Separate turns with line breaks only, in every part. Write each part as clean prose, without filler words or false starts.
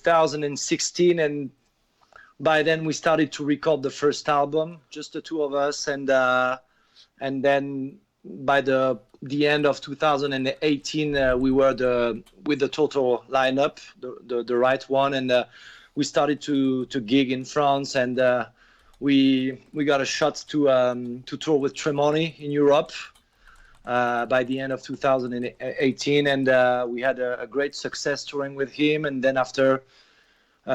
2016, and by then we started to record the first album, just the two of us, and then by the end of 2018, we were with the total lineup, the right one, and we started to gig in France, and we got a shot to tour with Tremonti in Europe by the end of 2018, and we had a great success touring with him. And then after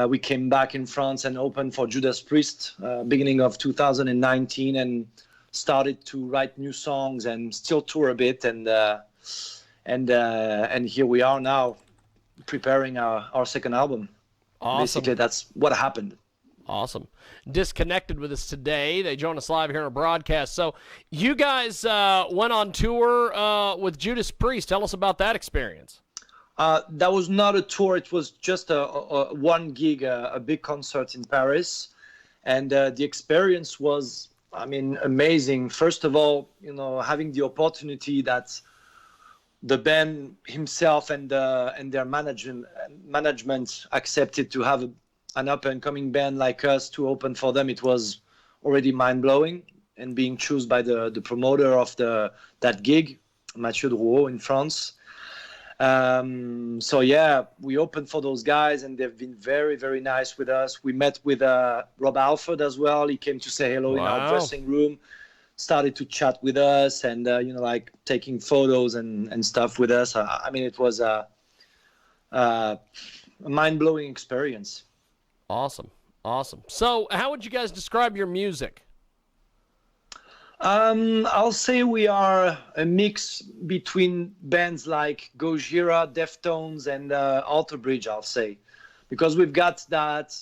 we came back in France and opened for Judas Priest beginning of 2019, and started to write new songs and still tour a bit, and here we are now preparing our second album.
Awesome.
Basically, that's what happened.
Awesome. Disconnected with us today. They join us live here on a broadcast. So you guys went on tour with Judas Priest. Tell us about that experience.
That was not a tour. It was just a one gig, a big concert in Paris. And the experience was, I mean, amazing. First of all, having the opportunity that the band himself and their management accepted to have an up-and-coming band like us to open for them. It was already mind-blowing, and being chosen by the promoter of that gig, Mathieu Drouot in France. So yeah, we opened for those guys, and they've been very, very nice with us. We met with Rob Halford as well. He came to say hello in our dressing room, started to chat with us, and like taking photos and stuff with us. I mean, it was a mind-blowing experience.
Awesome. So how would you guys describe your music?
I'll say we are a mix between bands like Gojira, Deftones, and Alter Bridge, I'll say. Because we've got that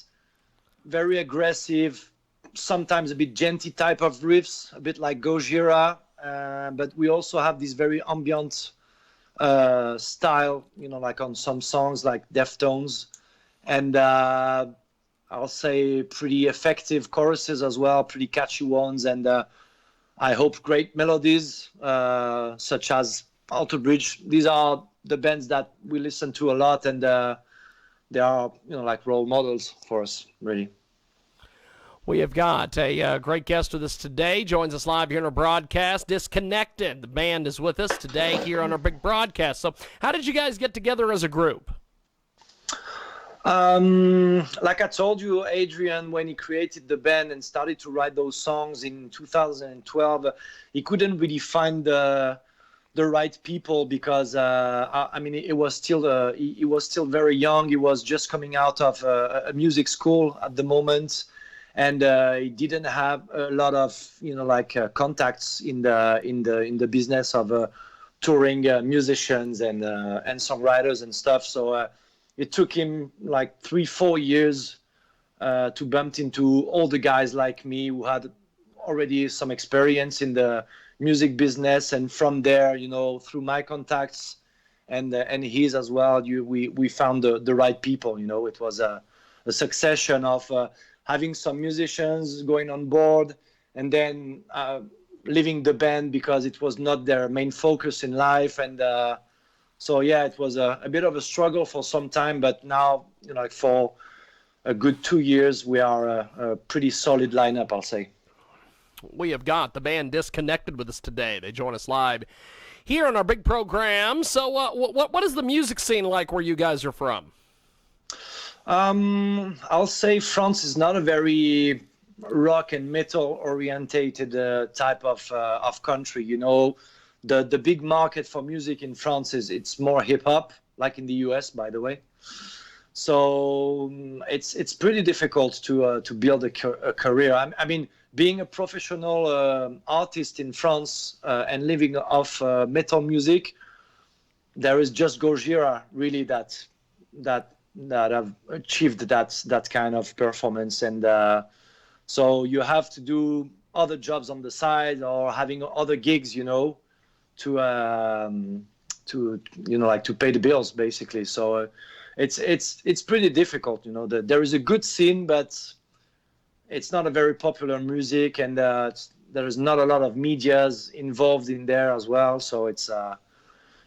very aggressive, sometimes a bit genty type of riffs, a bit like Gojira, but we also have this very ambient style, like on some songs like Deftones. And I'll say pretty effective choruses as well, pretty catchy ones, and I hope great melodies, such as Alter Bridge. These are the bands that we listen to a lot, and they are, like role models for us, really.
We have got a great guest with us today. Joins us live here on our broadcast, Disconnected. The band is with us today here on our big broadcast. So how did you guys get together as a group?
Like I told you, Adrian, when he created the band and started to write those songs in 2012, he couldn't really find the right people, because I mean, he was still very young. He was just coming out of a music school at the moment, and he didn't have a lot of contacts in the business of touring musicians and songwriters and stuff. So it took him like 3-4 years to bump into all the guys like me who had already some experience in the music business, and from there, through my contacts and his as well, we found the right people. It was a succession of having some musicians going on board, and then leaving the band because it was not their main focus in life. And so yeah, it was a bit of a struggle for some time, but now, for a good 2 years, we are a pretty solid lineup, I'll say.
We have got the band Disconnected with us today. They join us live here on our big program. So what is the music scene like where you guys are from?
I'll say France is not a very rock and metal orientated type of country. The big market for music in France it's more hip hop, like in the US, by the way. So it's pretty difficult to build a career. I mean, being a professional artist in France and living off metal music, there is just Gojira really that have achieved that kind of performance. And so you have to do other jobs on the side or having other gigs, to pay the bills, basically. So it's pretty difficult. There is a good scene, but it's not a very popular music, and there is not a lot of medias involved in there as well. So it's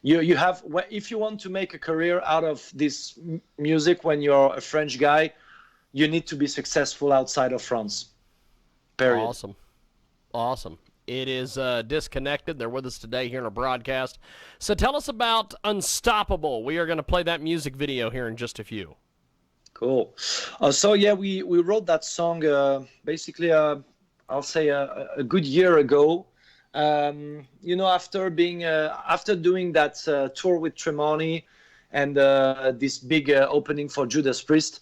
you have, if you want to make a career out of this music when you're a French guy, you need to be successful outside of France. Period.
Awesome. It is Disconnected. They're with us today here in our broadcast. So tell us about Unstoppable. We are going to play that music video here in just a few.
Cool. We wrote that song basically, I'll say a good year ago. After doing that tour with Tremonti and this big opening for Judas Priest,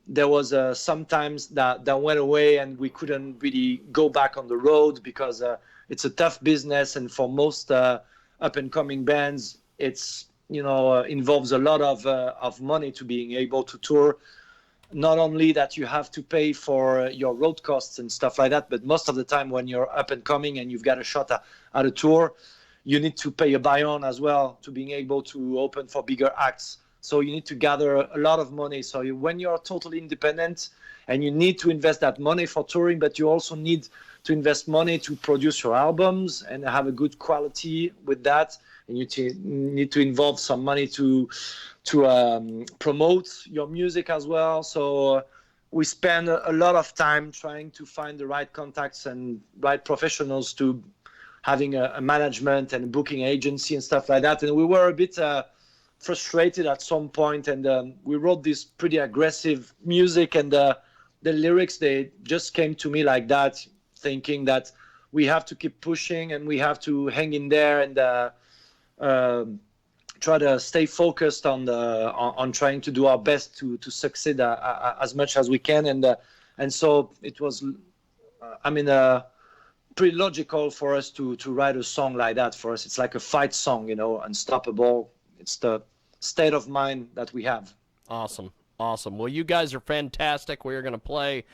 there was sometimes that went away and we couldn't really go back on the road because it's a tough business, and for most up and coming bands, it's involves a lot of money to being able to tour. Not only that you have to pay for your road costs and stuff like that, but most of the time when you're up and coming and you've got a shot at a tour, you need to pay a buy-on as well to being able to open for bigger acts. So you need to gather a lot of money. So when you're totally independent and you need to invest that money for touring, but you also need to invest money to produce your albums and have a good quality with that, and you need to involve some money to promote your music as well. So we spend a lot of time trying to find the right contacts and right professionals to having a management and a booking agency and stuff like that. And we were a bit frustrated at some point, and we wrote this pretty aggressive music, and the lyrics, they just came to me like that, thinking that we have to keep pushing and we have to hang in there and try to stay focused on trying to do our best to succeed as much as we can, and so it was pretty logical for us to write a song like that. For us, it's like a fight song, Unstoppable. It's the state of mind that we have.
Awesome. Well, you guys are fantastic. We are going to play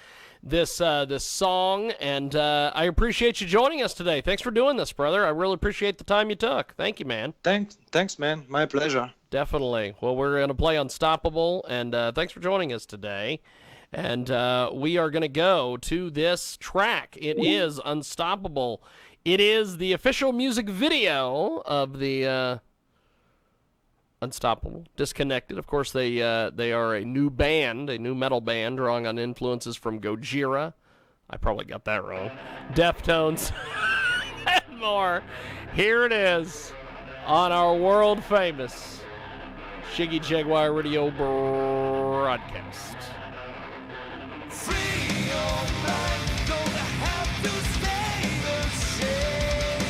this song, and I appreciate you joining us today. Thanks for doing this, brother. I really appreciate the time you took. Thank you, man.
Thanks, man. My pleasure.
Definitely. Well, we're going to play Unstoppable, and thanks for joining us today. And we are going to go to this track. It is Unstoppable. It is the official music video of the Unstoppable, Disconnected. Of course, they are a new band, a new metal band, drawing on influences from Gojira. I probably got that wrong. Deftones, and more. Here it is on our world famous Shiggy Jaguar Radio broadcast.
Free your mind, don't have to stay the same.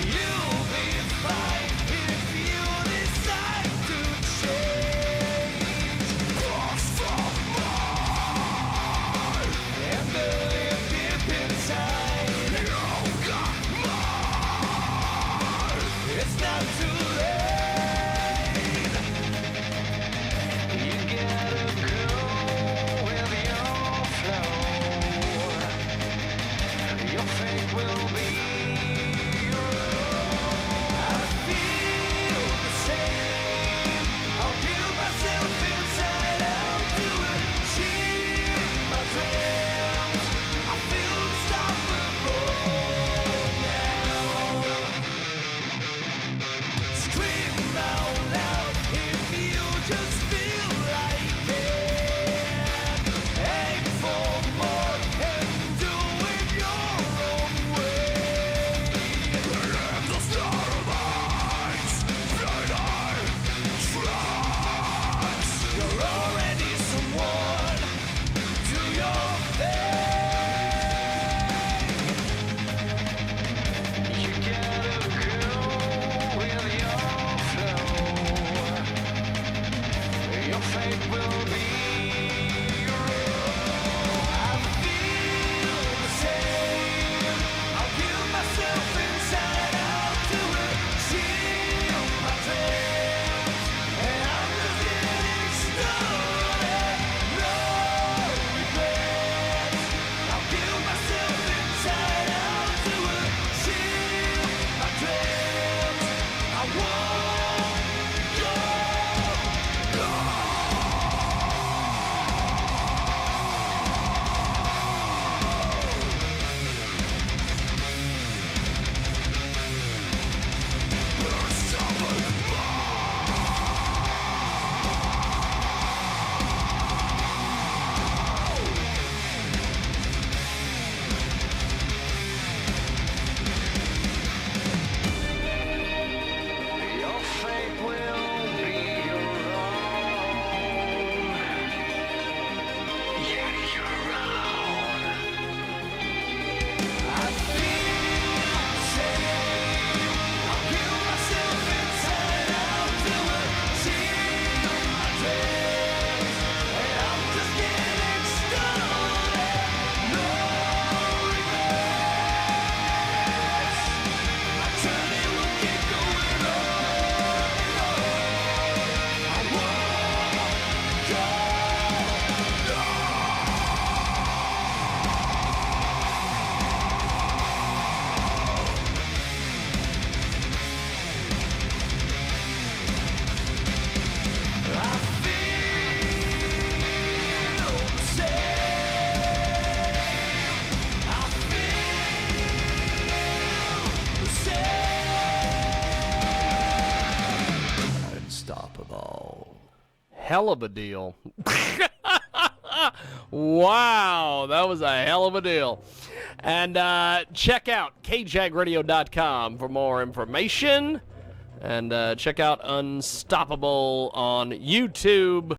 You'll be fine if you decide to change. Cross from mine and believe deep inside. You got mine. It's not too late. You gotta go with your flow. Your fate will be your own. I feel the same. I'll give myself inside out to achieve my dreams. I feel unstoppable now. Scream out loud if you just feel like it. Aim for more and do it your own way. Let the starlights blind eye tracks. You're already someone. Do your thing. You gotta go with your flow. Your fate will be your own. I feel the same. I'll give myself inside out to achieve my dreams. And I'm just getting started. No regrets. I'll give myself inside out to achieve my dreams. I won't go.
hell of a deal. Wow, that was a hell of a deal. And check out kjagradio.com for more information. And check out Unstoppable on YouTube.